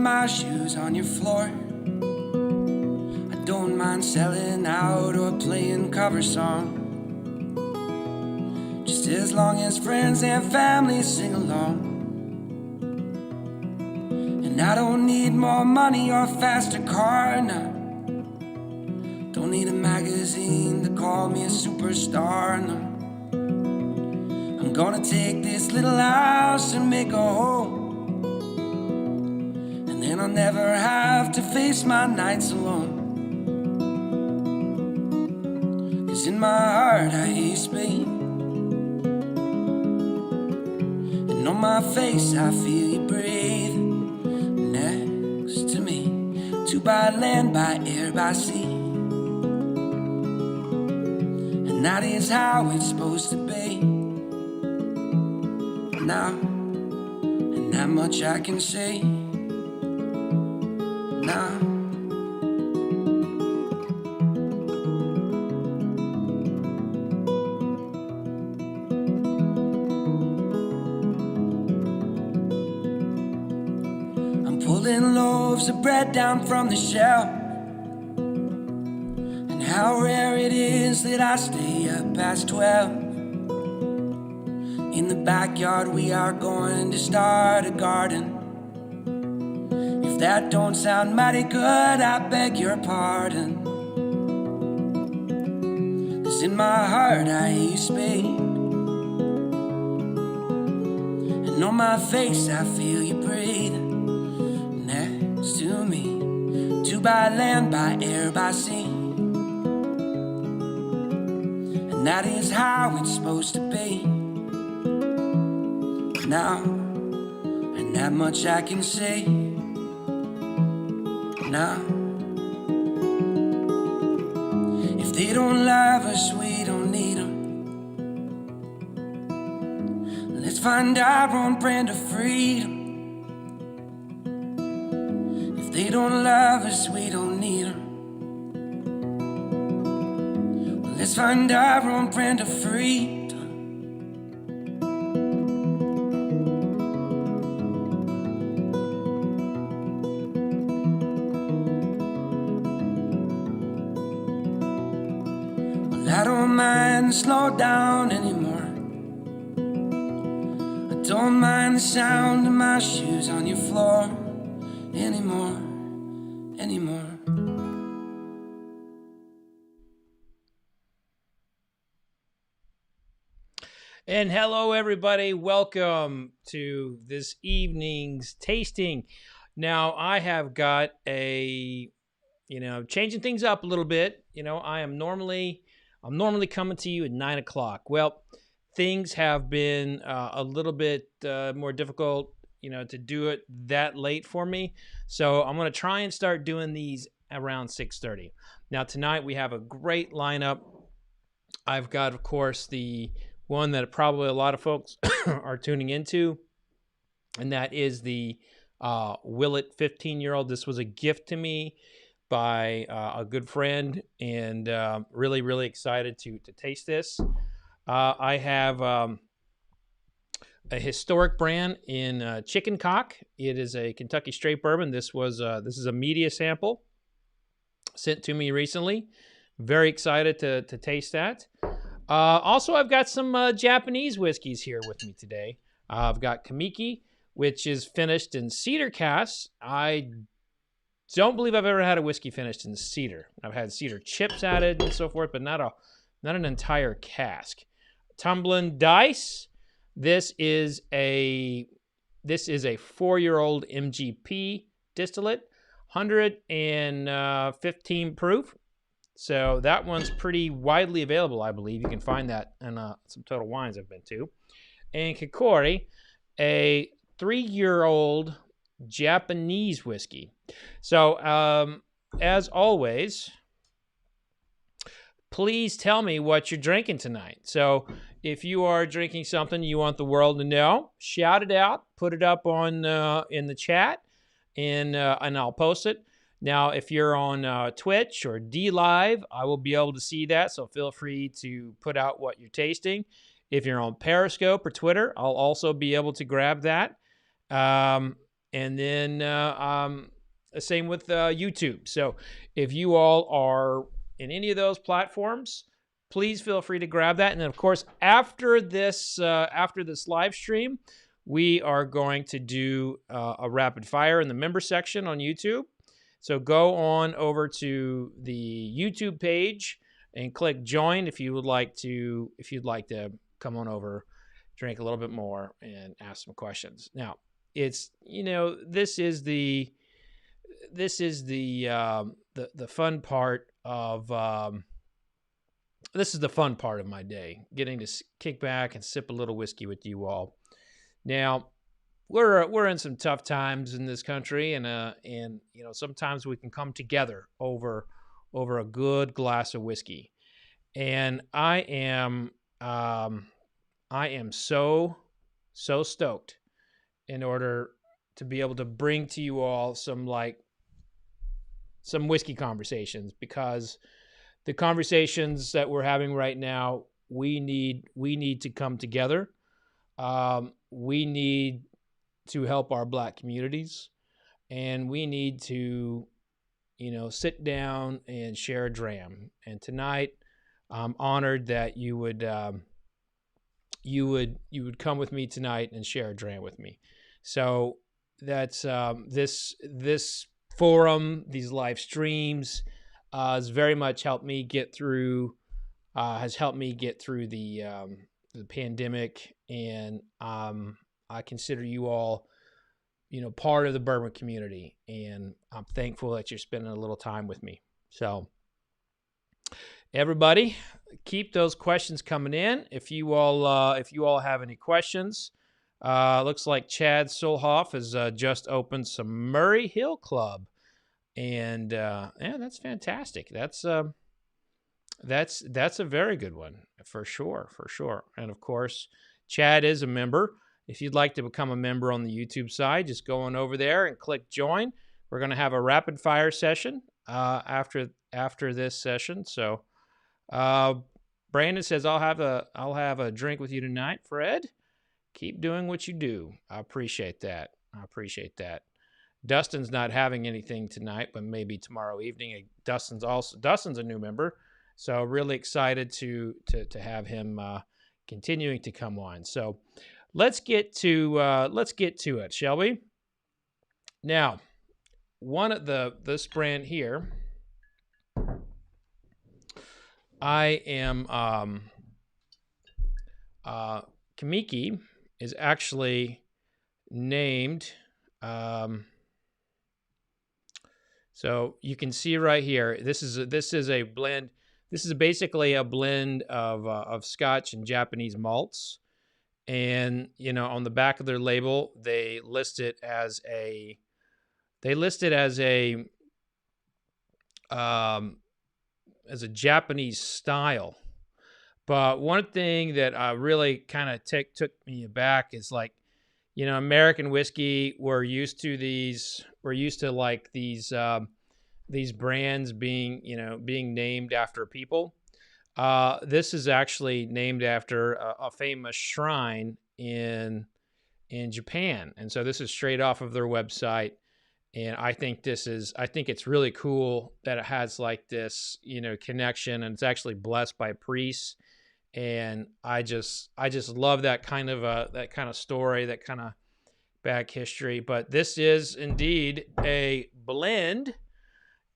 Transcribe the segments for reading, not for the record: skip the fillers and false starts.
my shoes on your floor. I don't mind selling out or playing cover songs, just as long as friends and family sing along. And I don't need more money or faster car, no. Don't need a magazine to call me a superstar, no. I'm gonna take this little house and make a home, and then I'll never have to face my nights alone. 'Cause in my heart I hear you speak, and on my face I feel you breathe next to me. To by land, by air, by sea, and that is how it's supposed to be. Now, and that much I can say. Now, I'm pulling loaves of bread down from the shelf, and how rare it is that I stay up past 12. In the backyard we are going to start a garden. If that don't sound mighty good, I beg your pardon. 'Cause in my heart I hear you speak, and on my face I feel you breathe next to me. To by land, by air, by sea, and that is how it's supposed to be. Now, and that much I can say. Now, if they don't love us, we don't need them. Let's find our own brand of freedom. If they don't love us, we don't need them. Well, let's find our own brand of freedom. I don't mind the slow down anymore. I don't mind the sound of my shoes on your floor anymore. And hello, everybody. Welcome to this evening's tasting. Now, I have got changing things up a little bit. I'm normally coming to you at 9 o'clock. Well, things have been a little bit more difficult, to do it that late for me. So I'm going to try and start doing these around 6:30. Now, tonight we have a great lineup. I've got, of course, the one that probably a lot of folks are tuning into, and that is the Willett 15-year-old. This was a gift to me by a good friend, and really, really excited to taste this. I have a historic brand in Chicken Cock. It is a Kentucky straight bourbon. This is a media sample sent to me recently. Very excited to taste that. Also, I've got some Japanese whiskeys here with me today. I've got Kamiki, which is finished in cedar casks. I don't believe I've ever had a whiskey finished in cedar. I've had cedar chips added and so forth, but not an entire cask. Tumblin Dice. This is a 4-year-old MGP distillate, 115 proof. So that one's pretty widely available, I believe. You can find that in some Total Wines I've been to. And Kocori, a 3-year-old Japanese whiskey. So, as always, please tell me what you're drinking tonight. So, if you are drinking something you want the world to know, shout it out, put it up on in the chat, and I'll post it. Now, if you're on Twitch or D Live, I will be able to see that, so feel free to put out what you're tasting. If you're on Periscope or Twitter, I'll also be able to grab that. And then same with YouTube. So if you all are in any of those platforms, please feel free to grab that. And then, of course, after this live stream, we are going to do a rapid fire in the member section on YouTube. So go on over to the YouTube page and click join if you'd like to come on over, drink a little bit more, and ask some questions. Now, it's this is the fun part of this is the fun part of my day, getting to kick back and sip a little whiskey with you all. Now, we're in some tough times in this country, and sometimes we can come together over a good glass of whiskey. And I am so stoked in order to be able to bring to you all some whiskey conversations, because the conversations that we're having right now, we need to come together. We need to help our Black communities, and we need to, sit down and share a dram. And tonight, I'm honored that you would come with me tonight and share a dram with me. So that's this forum, these live streams, has very much helped me get through. The pandemic, and I consider you all, part of the bourbon community, and I'm thankful that you're spending a little time with me. So, everybody, keep those questions coming in. If you all have any questions, looks like Chad Solhoff has just opened some Murray Hill Club, and that's fantastic. That's a very good one, for sure. And of course, Chad is a member. If you'd like to become a member on the YouTube side, just go on over there and click join. We're going to have a rapid fire session after this session. So, Brandon says, I'll have a drink with you tonight. Fred, keep doing what you do. I appreciate that. Dustin's not having anything tonight, but maybe tomorrow evening. Dustin's a new member, so really excited to have him continuing to come on. So let's get to it, shall we? Now, one of this brand here, I am Kamiki is actually named. So you can see right here, this is a blend. This is basically a blend of Scotch and Japanese malts, and on the back of their label they list it as a Japanese style. But one thing that really kind of took me aback is American whiskey, we're used to these brands being named after people. This is actually named after a famous shrine in Japan, and so this is straight off of their website. And I think it's really cool that it has this connection, and it's actually blessed by priests. And I just love that kind of story, that kind of back history. But this is indeed a blend.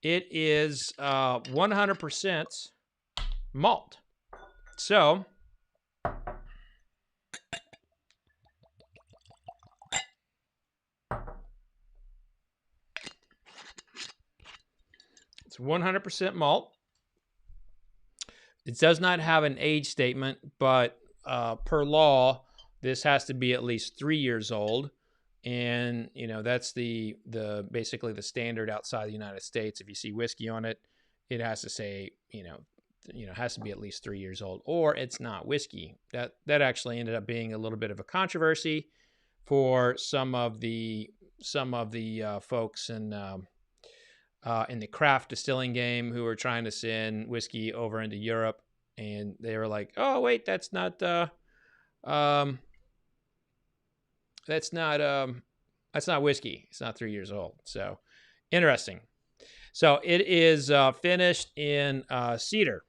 It is 100% malt. So it's 100% malt. It does not have an age statement, but per law, this has to be at least 3 years old, and that's basically the standard outside the United States. If you see whiskey on it, it has to say has to be at least 3 years old, or it's not whiskey. That actually ended up being a little bit of a controversy for some of the folks in the craft distilling game who were trying to send whiskey over into Europe, and they were like, "Oh, wait, that's not That's not whiskey. It's not 3 years old. So interesting. So it is finished in cedar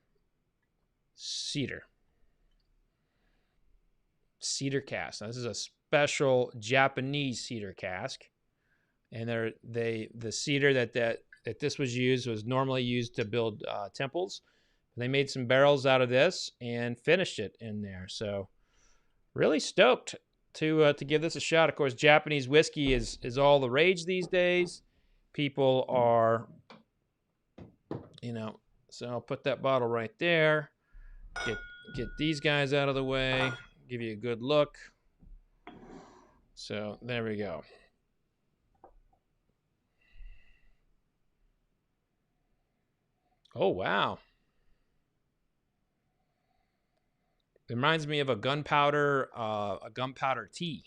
cask. Now, this is a special Japanese cedar cask, and the cedar that this was used was normally used to build temples. They made some barrels out of this and finished it in there. So really stoked to give this a shot. Of course, Japanese whiskey is all the rage these days. People are, so I'll put that bottle right there. Get these guys out of the way. Give you a good look. So there we go. Oh, wow. It reminds me of a gunpowder tea.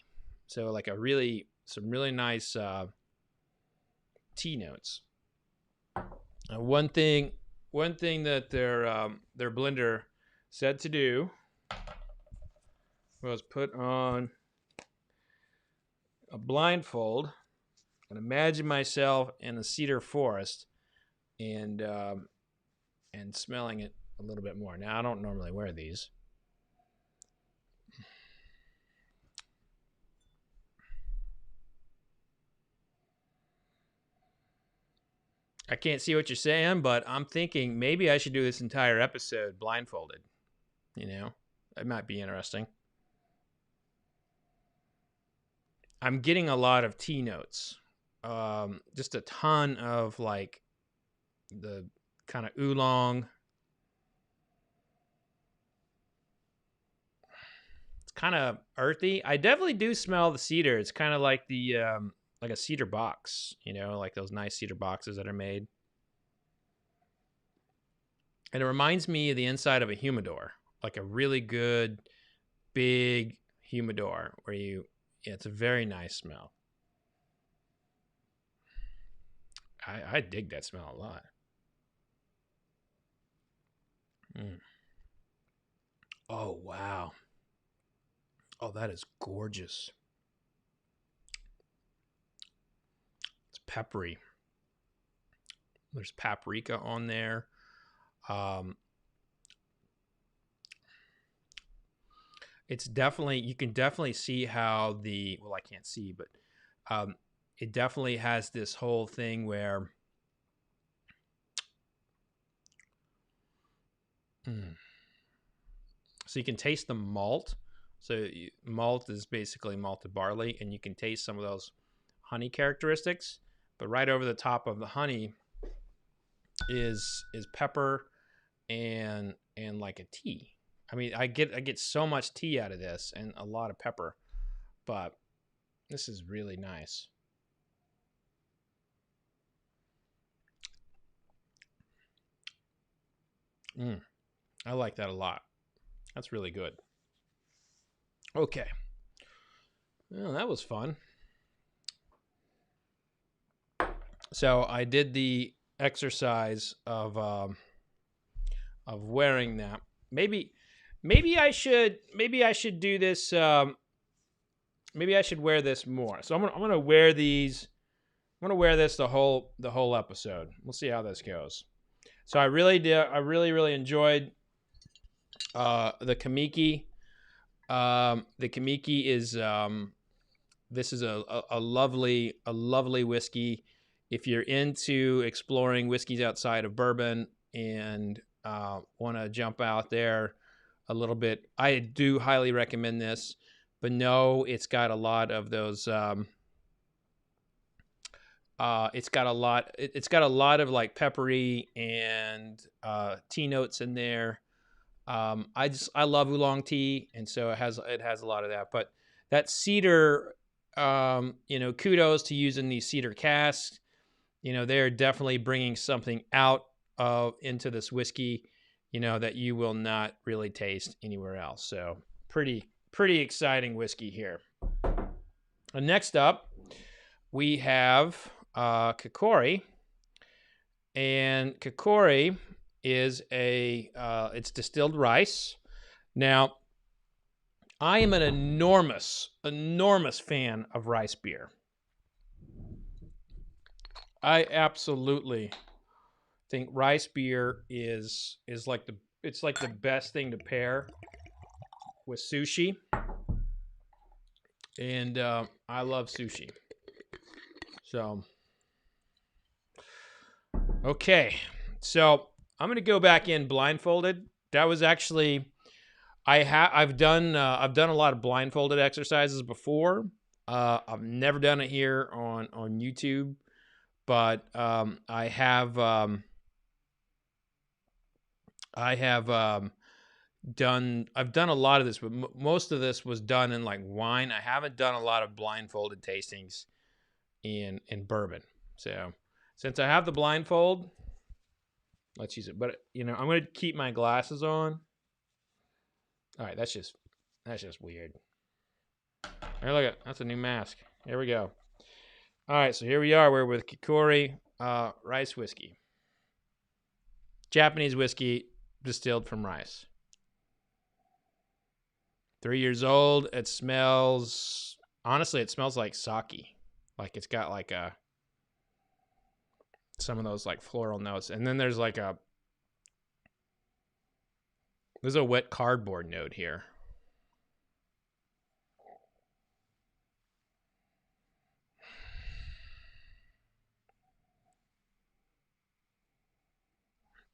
So like some really nice tea notes. One thing that their blender said to do was put on a blindfold and imagine myself in a cedar forest and smelling it a little bit more. Now, I don't normally wear these. I can't see what you're saying, but I'm thinking maybe I should do this entire episode blindfolded. That might be interesting. I'm getting a lot of tea notes. Just a ton of like the kind of oolong. It's kind of earthy. I definitely do smell the cedar. It's kind of like the like a cedar box, like those nice cedar boxes that are made. And it reminds me of the inside of a humidor, like a really good, big humidor where it's a very nice smell. I dig that smell a lot. Oh, wow. Oh, that is gorgeous. Peppery. There's paprika on there. It's definitely, you can definitely see how I can't see, but it definitely has this whole thing where so you can taste the malt. So malt is basically malted barley, and you can taste some of those honey characteristics, but right over the top of the honey is pepper and like a tea. I mean, I get so much tea out of this and a lot of pepper, but this is really nice. I like that a lot. That's really good. Okay. Well, that was fun. So I did the exercise of wearing that. Maybe I should do this. Maybe I should wear this more. So I'm gonna wear these. I'm gonna wear this the whole episode. We'll see how this goes. So I really enjoyed the Kamiki. The Kamiki is this is a lovely whiskey. If you're into exploring whiskeys outside of bourbon and want to jump out there a little bit, I do highly recommend this. But no, it's got a lot of those. It's got a lot of like peppery and tea notes in there. I love oolong tea, and so it has a lot of that. But that cedar, kudos to using these cedar casks. They're definitely bringing something out into this whiskey, that you will not really taste anywhere else. So pretty exciting whiskey here. And next up, we have Kocori, and Kocori is it's distilled rice. Now, I am an enormous fan of rice beer. I absolutely think rice beer is like the best thing to pair with sushi, and I love sushi. So okay, so I'm gonna go back in blindfolded. That was actually I've done a lot of blindfolded exercises before. I've never done it here on YouTube, but I have I've done a lot of this, but most of this was done in like wine. I haven't done a lot of blindfolded tastings in bourbon. So since I have the blindfold, let's use it. But I'm gonna keep my glasses on. All right, that's just weird. Hey, look at that's a new mask. Here we go. All right, so here we are. We're with Kocori rice whiskey, Japanese whiskey distilled from rice. 3 years old. It smells. Honestly, it smells like sake. Like it's got like some of those like floral notes, and then there's a wet cardboard note here.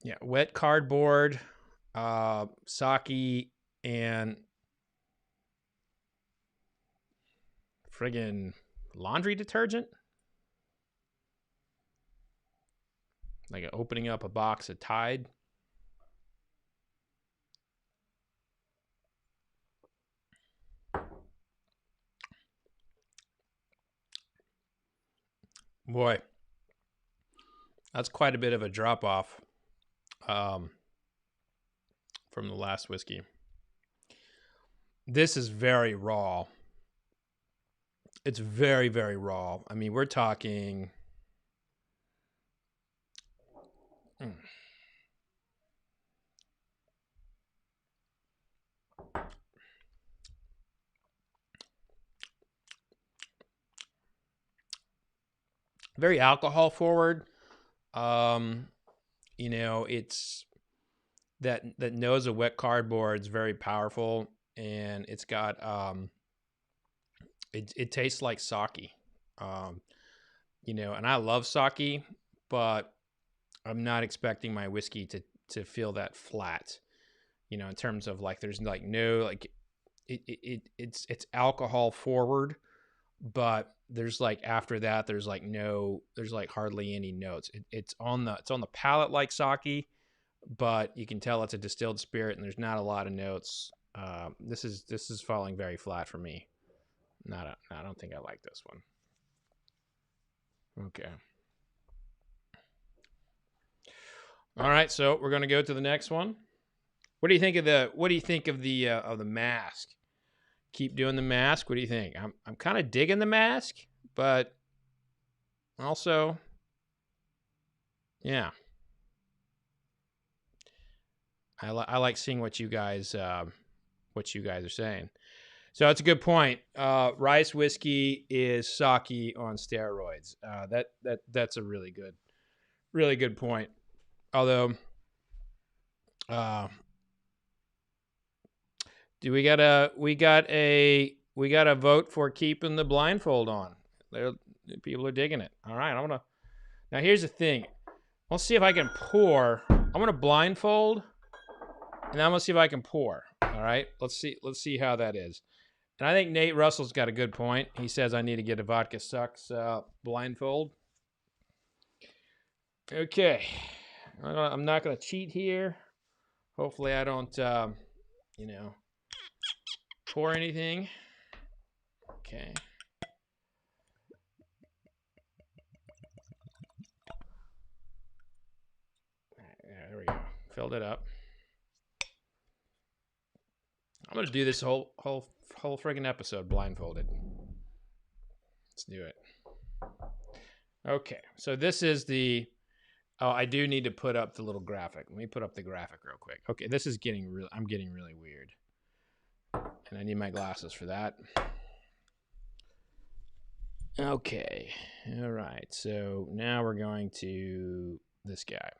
Yeah, wet cardboard, sake, and friggin' laundry detergent. Like opening up a box of Tide. Boy, that's quite a bit of a drop off from the last whiskey. This is very raw. It's very, very raw. I mean, we're talking. Very alcohol forward. It's that nose of wet cardboard is very powerful, and it's got it tastes like sake. And I love sake, but I'm not expecting my whiskey to feel that flat. In terms of like there's like no like it's alcohol forward, but there's like after that there's like hardly any notes. It's on the palate like sake, but you can tell it's a distilled spirit and there's not a lot of notes. This is falling very flat for me. I don't think I like this one. Okay. All right, so we're gonna go to the next one. What do you think of the mask? Keep doing the mask. What do you think? I'm kind of digging the mask, but also, yeah, I like seeing what you guys are saying. So it's a good point. Rice whiskey is sake on steroids. That's a really good point. Although, we got a vote for keeping the blindfold on. People are digging it. All right, now here's the thing. I'll see if I can pour. I'm gonna blindfold, and I'm gonna see if I can pour. All right, let's see how that is. And I think Nate Russell's got a good point. He says I need to get a Vodka Sucks blindfold. Okay, I'm not gonna cheat here. Hopefully, I don't pour anything. Okay. There we go. Filled it up. I'm gonna do this whole friggin' episode blindfolded. Let's do it. Okay, so this is the. Oh, I do need to put up the little graphic. Let me put up the graphic real quick. Okay, this is getting real. I'm getting really weird, and I need my glasses for that. Okay. All right. So now we're going to this guy.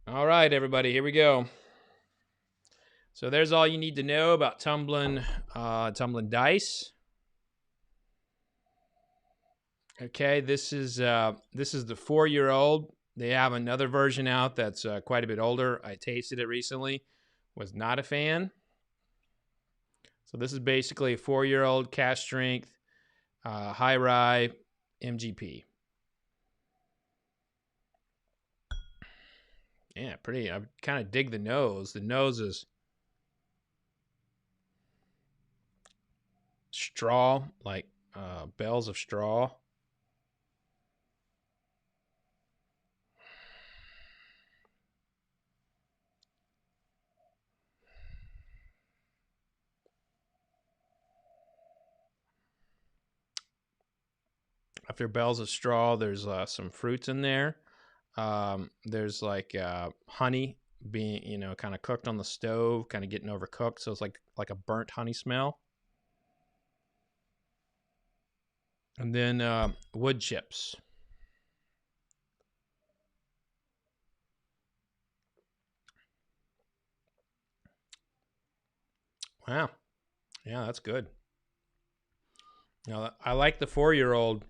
All right, everybody. Here we go. So there's all you need to know about Tumblin Dice. Okay, this is the 4-year-old. They have another version out that's quite a bit older. I tasted it recently. Was not a fan. So this is basically a 4-year-old cask strength, high rye MGP. Yeah, pretty. I kind of dig the nose. The nose is straw, like bells of straw. After bells of straw, there's some fruits in there. There's like honey being, kind of cooked on the stove, kind of getting overcooked, so it's like a burnt honey smell. And then wood chips. Wow, yeah, that's good. Now I like the 4-year-old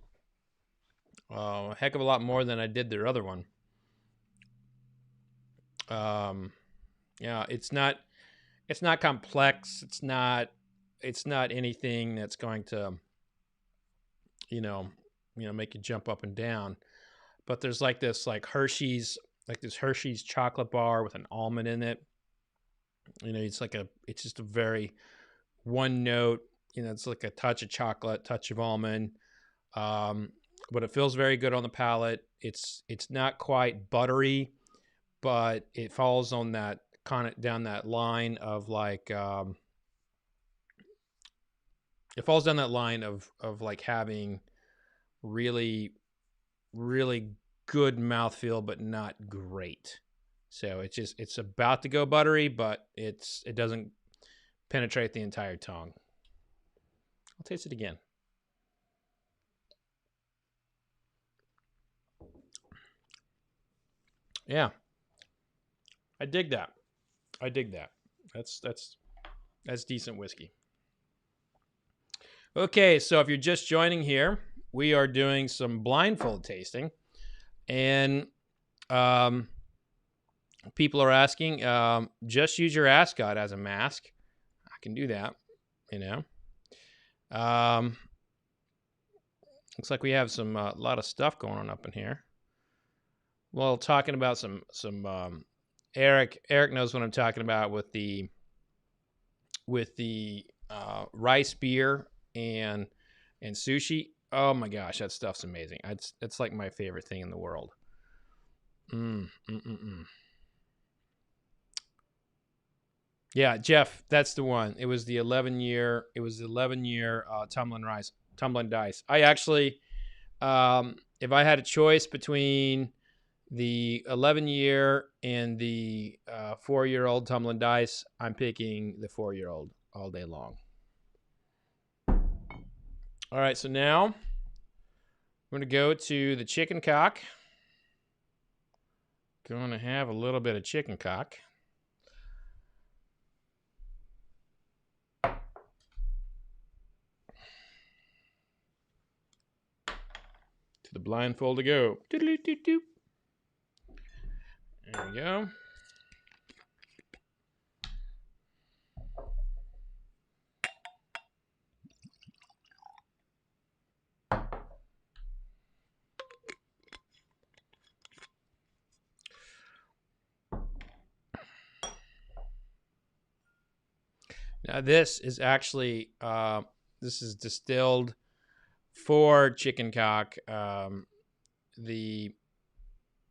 a heck of a lot more than I did their other one. Yeah, it's not complex. It's not anything that's going to make you jump up and down. But there's like this Hershey's chocolate bar with an almond in it. It's just a very one note. It's like a touch of chocolate, touch of almond. But it feels very good on the palate. It's not quite buttery, but it falls on that kind of down that line of it falls down that line of like having really, really good mouthfeel, but not great. So it's about to go buttery, but it doesn't penetrate the entire tongue. I'll taste it again. Yeah, I dig that. That's decent whiskey. Okay, so if you're just joining here, we are doing some blindfold tasting, and people are asking, just use your ascot as a mask. I can do that, Looks like we have some a lot of stuff going on up in here. Well, talking about some Eric knows what I'm talking about with the rice beer and sushi. Oh my gosh, that stuff's amazing. It's like my favorite thing in the world. Yeah, Jeff, that's the one. It was the 11-year. Tumblin Dice. I actually, if I had a choice between the 11-year and the 4-year-old Tumblin Dice, I'm picking the 4-year-old all day long. All right, so now I'm going to go to the chicken cock. Going to have a little bit of chicken cock. To the blindfold to go. There we go. Now this is actually this is distilled for chicken cock.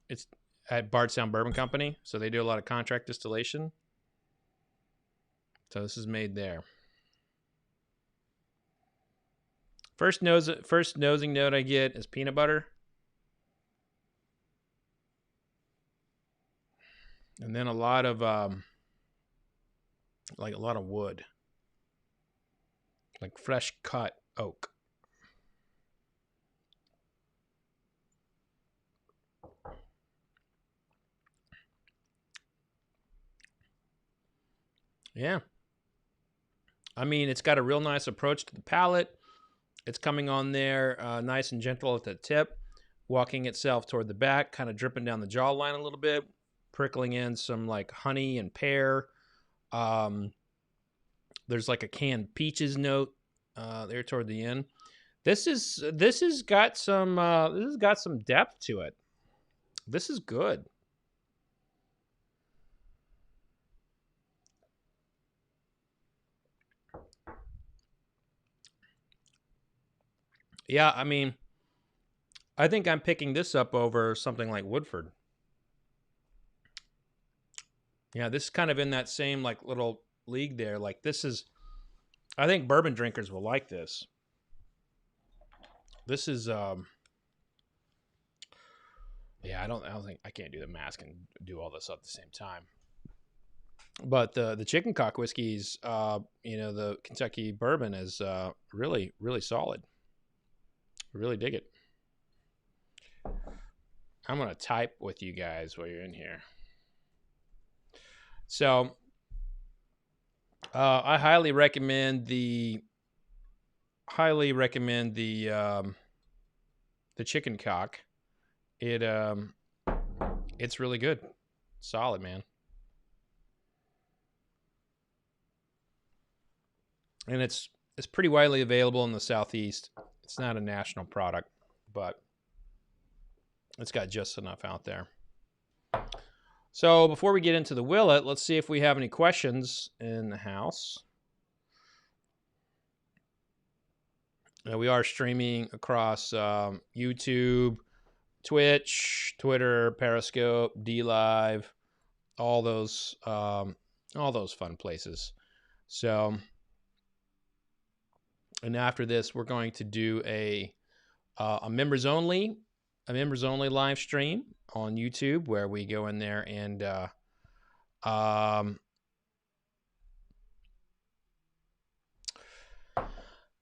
It's at Bardstown Bourbon Company, so they do a lot of contract distillation. So this is made there. First nosing note I get is peanut butter. And then a lot of Like a lot of wood. Like fresh cut oak. Yeah. I mean, it's got a real nice approach to the palate. It's coming on there nice and gentle at the tip, walking itself toward the back, kind of dripping down the jawline a little bit, prickling in some like honey and pear. There's like a canned peaches note there toward the end. This has got some depth to it. This is good. Yeah, I mean, I think I'm picking this up over something like Woodford. Yeah, this is kind of in that same like little league there. Like this is, I think bourbon drinkers will like this. This is, yeah, I don't think I can't do the mask and do all this at the same time. But the chicken cock whiskeys, the Kentucky bourbon is really really solid. Really dig it. I'm gonna type with you guys while you're in here. So I highly recommend the chicken cock. It's really good. Solid, man. And it's pretty widely available in the Southeast. It's not a national product, but it's got just enough out there. So before we get into the Willett, let's see if we have any questions in the house. We are streaming across YouTube, Twitch, Twitter, Periscope, DLive, all those fun places. So, and after this, we're going to do a members only live stream on YouTube where we go in there and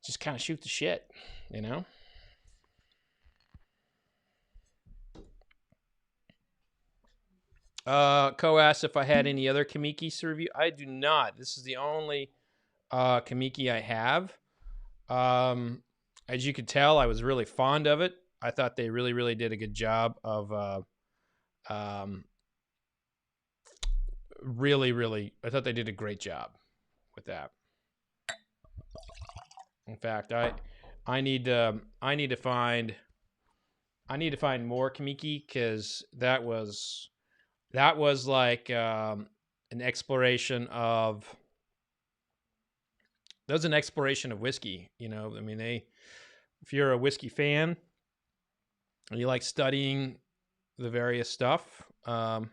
just kind of shoot the shit, you know? Co asked if I had any other Kamikis to review. I do not. This is the only Kamiki I have. As you could tell, I was really fond of it. I thought they really, really did a good job of really, really. I thought they did a great job with that. In fact, I need to find more Kamiki because that was like an exploration of whiskey. You know, I mean, if you're a whiskey fan and you like studying the various stuff, man,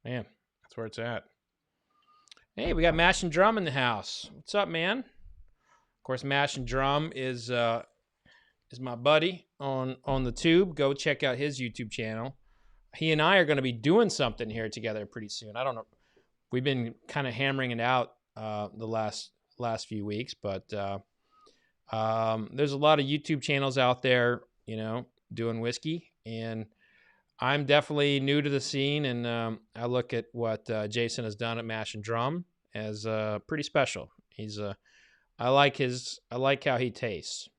that's where it's at. Hey, we got Mash and Drum in the house. What's up, man? Of course, Mash and Drum is my buddy on the tube. Go check out his YouTube channel. He and I are going to be doing something here together pretty soon. I don't know. We've been kind of hammering it out the last few weeks, but there's a lot of YouTube channels out there, you know, doing whiskey, and I'm definitely new to the scene, and I look at what Jason has done at Mash and Drum as pretty special. I like how he tastes.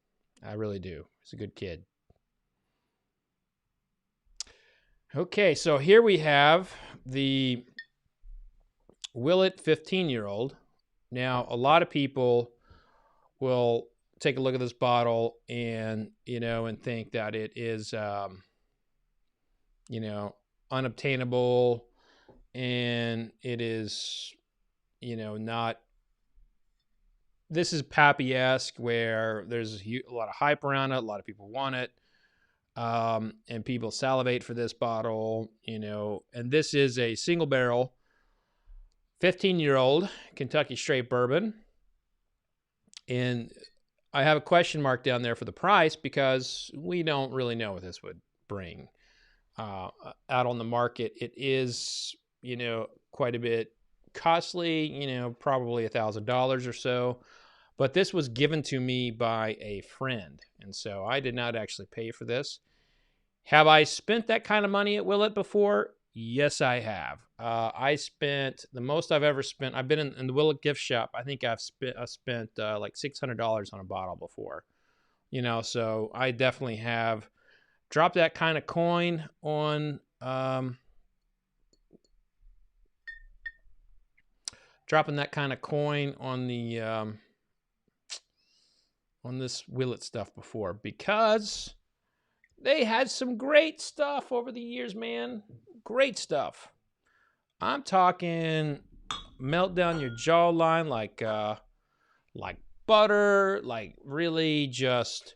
I really do. He's a good kid. Okay, so here we have the Willett 15-year-old. Now, a lot of people will take a look at this bottle and, you know, and think that it is, you know, unobtainable, and it is, you know, not. This is Pappy-esque, where there's a lot of hype around it. A lot of people want it. And people salivate for this bottle, you know, and this is a single barrel 15-year-old Kentucky straight bourbon. And I have a question mark down there for the price because we don't really know what this would bring out on the market. It is, you know, quite a bit costly, probably $1,000 or so. But this was given to me by a friend. And so I did not actually pay for this. Have I spent that kind of money at Willett before? Yes, I have. I spent the most I've ever spent. I've been in the Willett gift shop. I think I spent like $600 on a bottle before. So I definitely have dropped that kind of coin on dropping that kind of coin on the on this Willett stuff before, because they had some great stuff over the years, man. Great stuff. I'm talking melt down your jawline like butter, like really just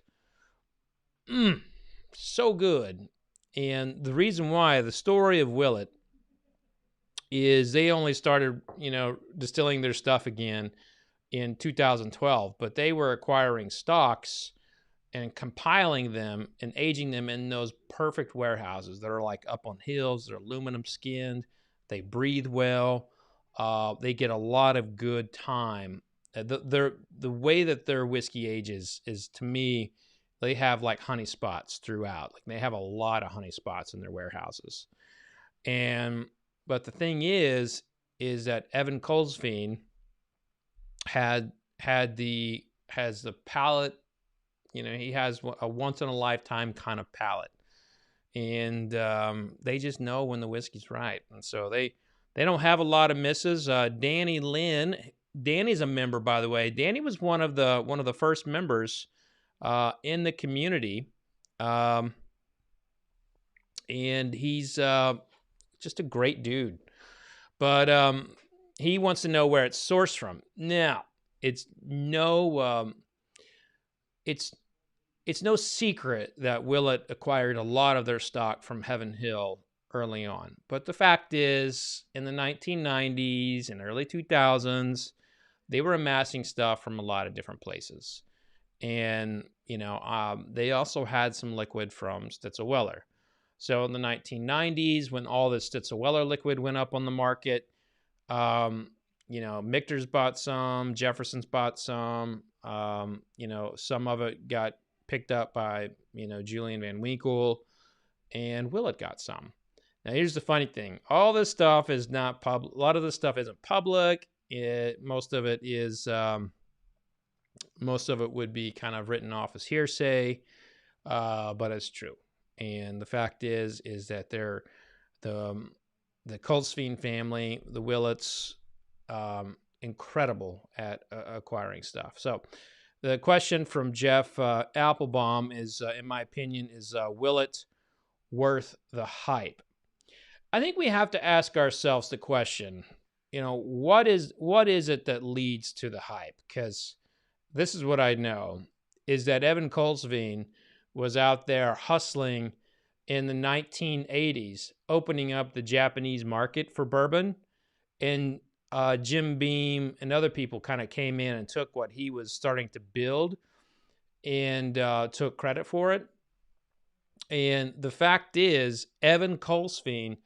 so good. And the reason why, the story of Willett is they only started, distilling their stuff again in 2012, but they were acquiring stocks and compiling them and aging them in those perfect warehouses that are like up on hills. They're aluminum skinned. They breathe well. They get a lot of good time. The way that their whiskey ages is, to me, they have like honey spots throughout. Like they have a lot of honey spots in their warehouses. But the thing is that Evan Colesveen has the palate. He has a once in a lifetime kind of palate, and they just know when the whiskey's right. And so they don't have a lot of misses. Danny Lynn, Danny's a member, by the way. Danny was one of the first members in the community, and he's just a great dude. But he wants to know where it's sourced from. Now, it's no secret that Willett acquired a lot of their stock from Heaven Hill early on. But the fact is, in the 1990s and early 2000s, they were amassing stuff from a lot of different places. And, they also had some liquid from Stitzel-Weller. So in the 1990s, when all the Stitzel-Weller liquid went up on the market, Michter's bought some, Jefferson's bought some, some of it got picked up by, Julian Van Winkle, and Willett got some. Now, here's the funny thing. All this stuff is not public. A lot of this stuff isn't public. Most of it would be kind of written off as hearsay, but it's true. And the fact is that they're the Colesveen family, the Willets, incredible at acquiring stuff. So the question from Jeff Applebaum is, in my opinion, is Willett worth the hype? I think we have to ask ourselves the question, what is it that leads to the hype? Because this is what I know, is that Evan Colesveen was out there hustling in the 1980s, opening up the Japanese market for bourbon, and Jim Beam and other people kind of came in and took what he was starting to build and took credit for it. And the fact is, Evan Colesveen,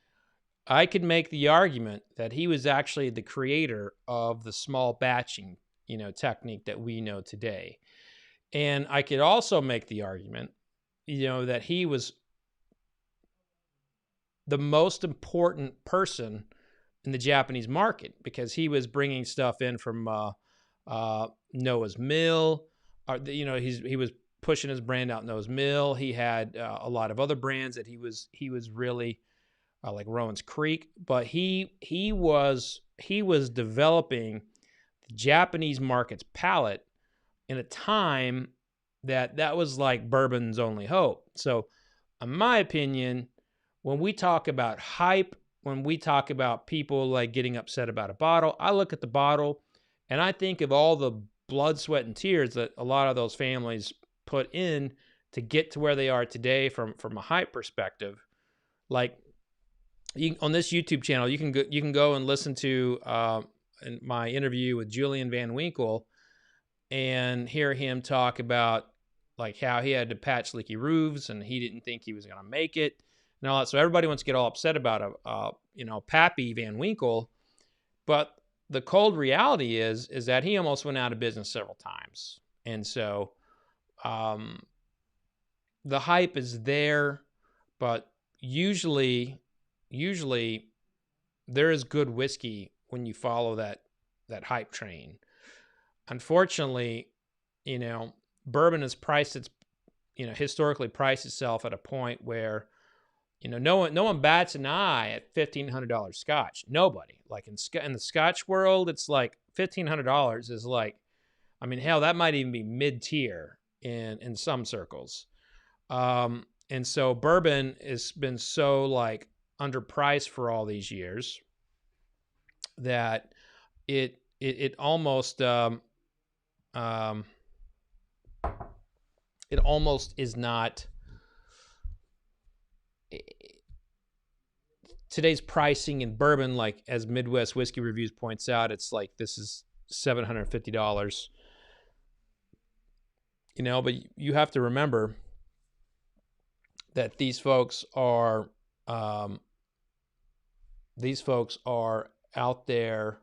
I could make the argument that he was actually the creator of the small batching, technique that we know today. And I could also make the argument, that he was the most important person in the Japanese market, because he was bringing stuff in from Noah's Mill. He was pushing his brand out Noah's Mill. He had a lot of other brands that he was really like Rowan's Creek, but he was developing the Japanese market's palate in a time that was like bourbon's only hope. So, in my opinion, when we talk about hype, when we talk about people like getting upset about a bottle, I look at the bottle and I think of all the blood, sweat, and tears that a lot of those families put in to get to where they are today from a hype perspective. Like, on this YouTube channel, you can go and listen to my interview with Julian Van Winkle and hear him talk about like how he had to patch leaky roofs and he didn't think he was going to make it and all that. So everybody wants to get all upset about Pappy Van Winkle, but the cold reality is that he almost went out of business several times. And so the hype is there, but usually there is good whiskey when you follow that hype train. Unfortunately, bourbon has priced its, historically priced itself at a point where, no one bats an eye at $1,500 Scotch. Nobody. Like in the Scotch world, it's like $1,500 is like, I mean, hell, that might even be mid-tier in some circles. And so bourbon has been so like underpriced for all these years that it almost is not. Today's pricing in bourbon, like as Midwest Whiskey Reviews points out, it's like this is $750. But you have to remember that these folks are out there,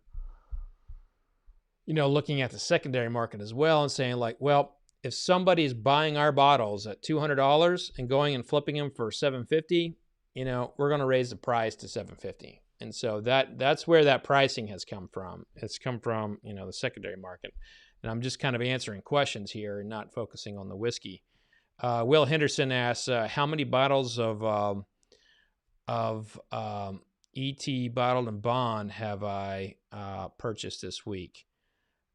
looking at the secondary market as well and saying like, well, if somebody is buying our bottles at $200 and going and flipping them for $750, we're going to raise the price to $750. And so that's where that pricing has come from. It's come from, the secondary market. And I'm just kind of answering questions here and not focusing on the whiskey. Will Henderson asks, how many bottles of ET Bottled and Bond have I purchased this week?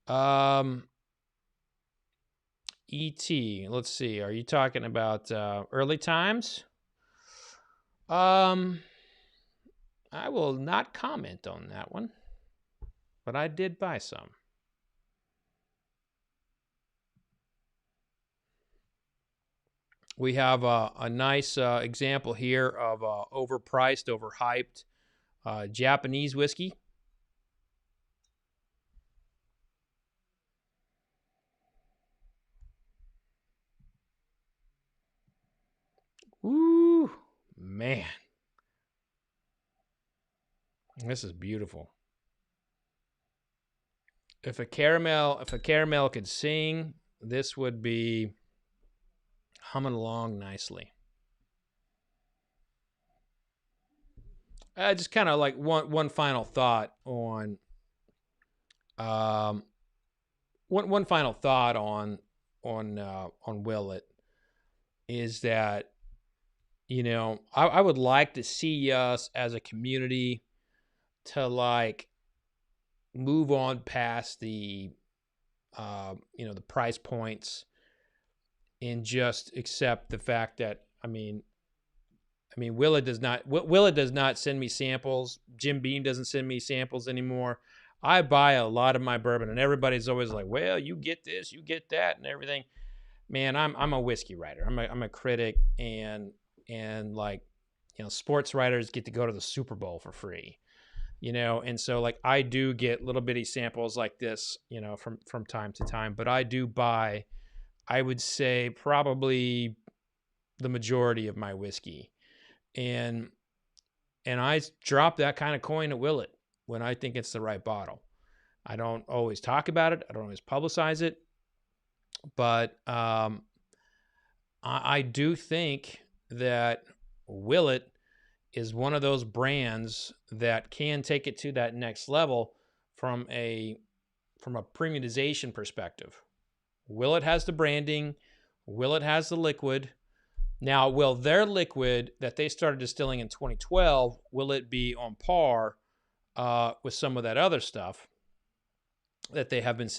ET, let's see. Are you talking about early times? I will not comment on that one, but I did buy some. We have a nice example here of overpriced, overhyped Japanese whiskey. Ooh, man. This is beautiful. If a caramel could sing, this would be humming along nicely. Just kind of like one final thought on one final thought on Willett is that I would like to see us as a community to like move on past the the price points and just accept the fact that Willett does not send me samples. Jim Beam doesn't send me samples anymore. I buy a lot of my bourbon, and everybody's always like, "Well, you get this, you get that, and everything." Man, I'm a whiskey writer. I'm a critic, and like sports writers get to go to the Super Bowl for free, and so like I do get little bitty samples like this, from time to time. But I do buy, I would say probably the majority of my whiskey. And I drop that kind of coin at Willett when I think it's the right bottle. I don't always talk about it. I don't always publicize it. But I do think that Willett is one of those brands that can take it to that next level from a premiumization perspective. Willett has the branding. Willett has the liquid. Now, will their liquid that they started distilling in 2012, will it be on par with some of that other stuff that they have been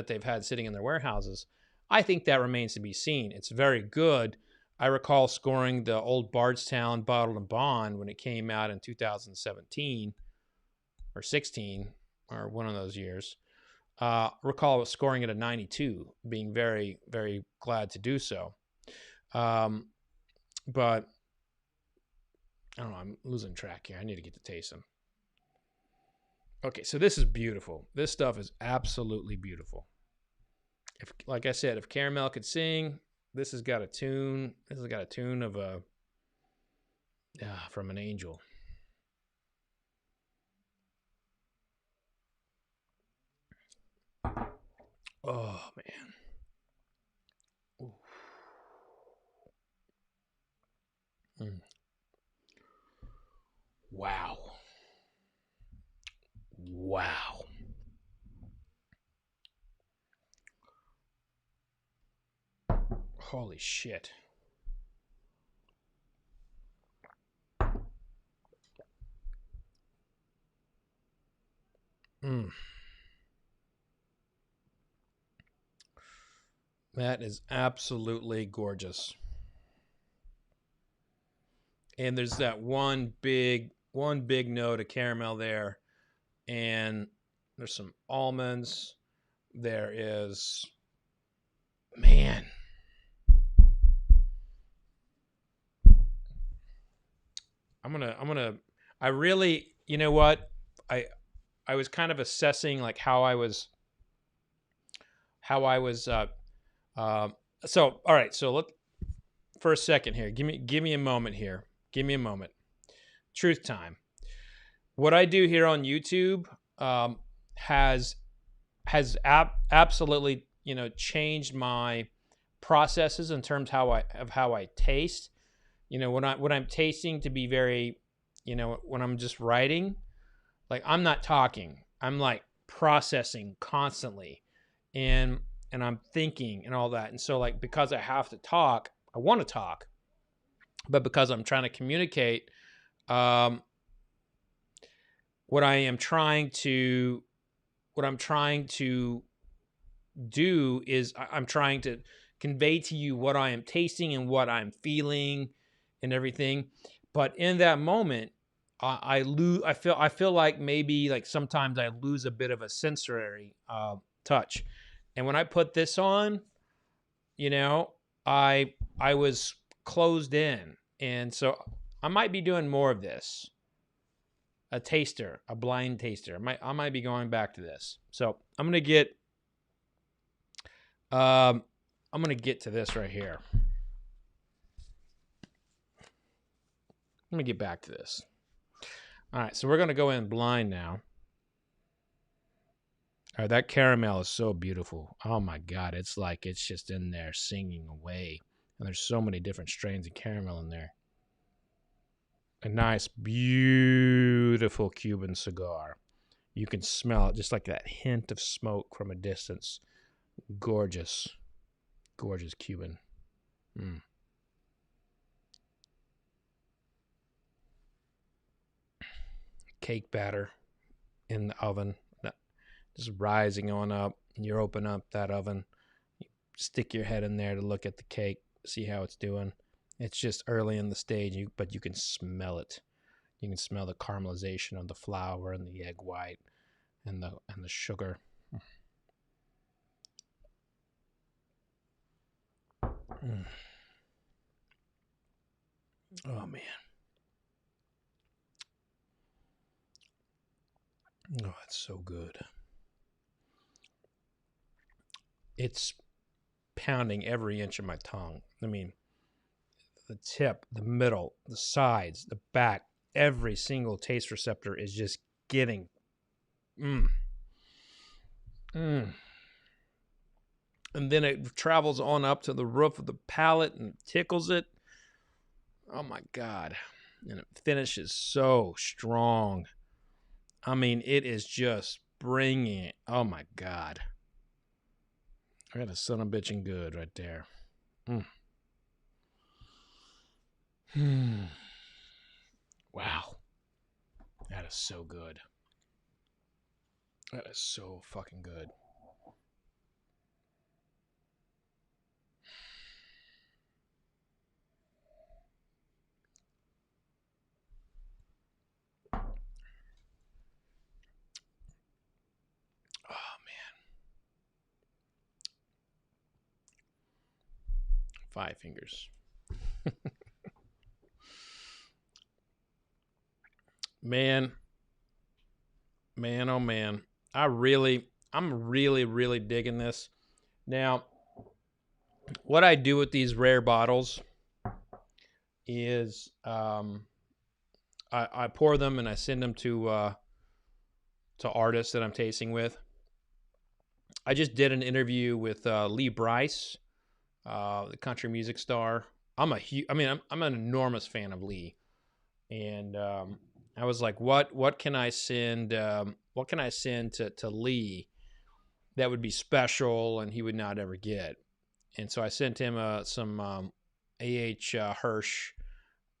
they've had sitting in their warehouses? I think that remains to be seen. It's very good. I recall scoring the old Bardstown Bottled and Bond when it came out in 2017 or 16 or one of those years. Recall scoring it a 92, being very, very glad to do so. But I don't know, I'm losing track here. I need to get to tasting. Okay, so this is beautiful. This stuff is absolutely beautiful. If, like I said, if caramel could sing, this has got a tune. This has got a tune of from an angel. Oh man. Ooh. Mm. Wow. Wow. Holy shit. Mm. That is absolutely gorgeous. And there's that one big note of caramel there, and there's some almonds. There is, man. I really, you know what? I was kind of assessing like how I was uh so all right, so let for a second here. Give me a moment here. Give me a moment. Truth time. What I do here on YouTube um has absolutely, changed my processes in terms how I taste. When I'm tasting to be very, when I'm just writing, like I'm not talking, I'm like processing constantly, and I'm thinking and all that. And so like, because I have to talk, I want to talk, but because I'm trying to communicate, um what I am trying to what I'm trying to do is I'm trying to convey to you what I am tasting and what I'm feeling and everything. But in that moment, I lose. I feel like maybe like sometimes I lose a bit of a sensory touch. And when I put this on, you know, I was closed in, and so I might be doing more of this. A taster, a blind taster. I might be going back to this. So I'm gonna get Um, I'm going to get to this right here. Let me get back to this. All right, so we're going to go in blind now. All right, that caramel is so beautiful. Oh my God, it's like it's just in there singing away. And there's so many different strains of caramel in there. A nice, beautiful Cuban cigar. You can smell it, just like that hint of smoke from a distance. Gorgeous, gorgeous Cuban. Mm. Cake batter in the oven, just rising on up. You open up that oven, you stick your head in there to look at the cake, see how it's doing. It's just early in the stage, but you can smell it. You can smell the caramelization of the flour and the egg white and the sugar. Mm. Oh man. Oh, it's so good. It's pounding every inch of my tongue. I mean, the tip, the middle, the sides, the back, every single taste receptor is just getting. Mm. Mm. And then it travels on up to the roof of the palate and tickles it. Oh my God. And it finishes so strong. I mean, it is just bringing it. Oh my God. I got a son of a bitching good right there. Mm. Wow. That is so good. That is so fucking good. Oh man. 5 fingers. Man, oh man. I'm really digging this. Now, what I do with these rare bottles is I pour them and I send them to artists that I'm tasting with, I just did an interview with Lee Brice, the country music star. I'm an enormous fan of Lee, and I was like, what can I send? What can I send to Lee that would be special and he would not ever get? And so I sent him some A.H. Hirsch,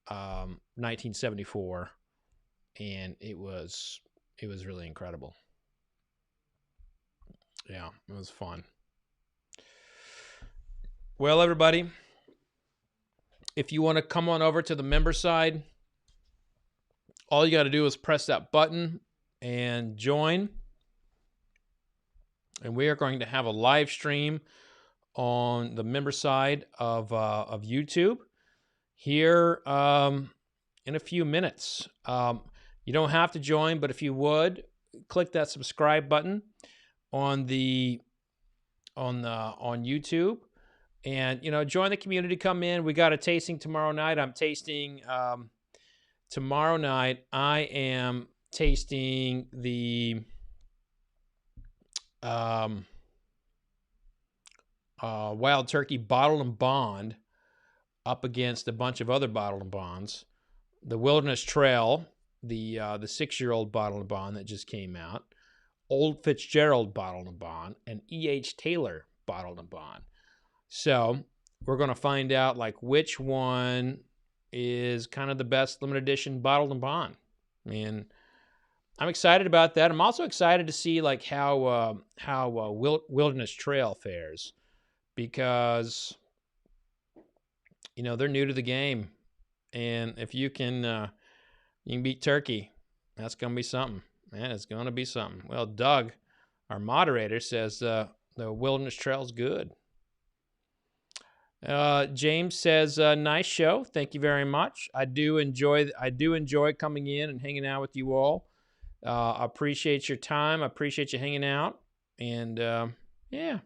1974, and it was really incredible. Yeah, it was fun. Well, everybody, if you want to come on over to the member side, all you got to do is press that button and join. And we are going to have a live stream on the member side of YouTube here in a few minutes. You don't have to join, but if you would, click that subscribe button on YouTube, and join the community. Come in. We got a tasting tomorrow night. I'm tasting tomorrow night. I am tasting the Wild Turkey Bottled and Bond up against a bunch of other Bottled and Bonds. The Wilderness Trail, the 6-year-old Bottled and Bond that just came out, Old Fitzgerald Bottled and Bond, and E.H. Taylor Bottled and Bond. So we're going to find out like which one is kind of the best limited edition Bottled and Bond. And I'm excited about that. I'm also excited to see like how Wilderness Trail fares, because they're new to the game, and if you can beat Turkey, that's gonna be something. Man, it's gonna be something. Well, Doug, our moderator, says the Wilderness Trail's good. James says, nice show. Thank you very much. I do enjoy coming in and hanging out with you all. I appreciate your time. I appreciate you hanging out. And yeah.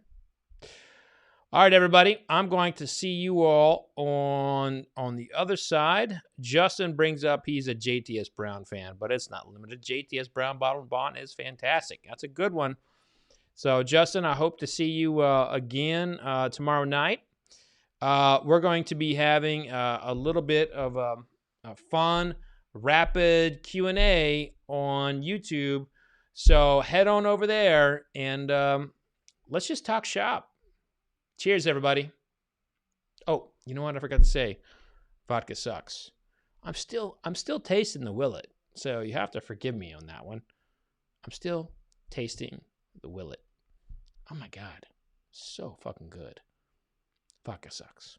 All right, everybody. I'm going to see you all on the other side. Justin brings up he's a JTS Brown fan, but it's not limited. JTS Brown Bottled and Bond is fantastic. That's a good one. So, Justin, I hope to see you again tomorrow night. We're going to be having a little bit of a fun, rapid Q&A on YouTube. So head on over there and let's just talk shop. Cheers, everybody. Oh, you know what I forgot to say? Vodka sucks. I'm still tasting the Willett, so you have to forgive me on that one. I'm still tasting the Willett. Oh my God, so fucking good. Vodka sucks.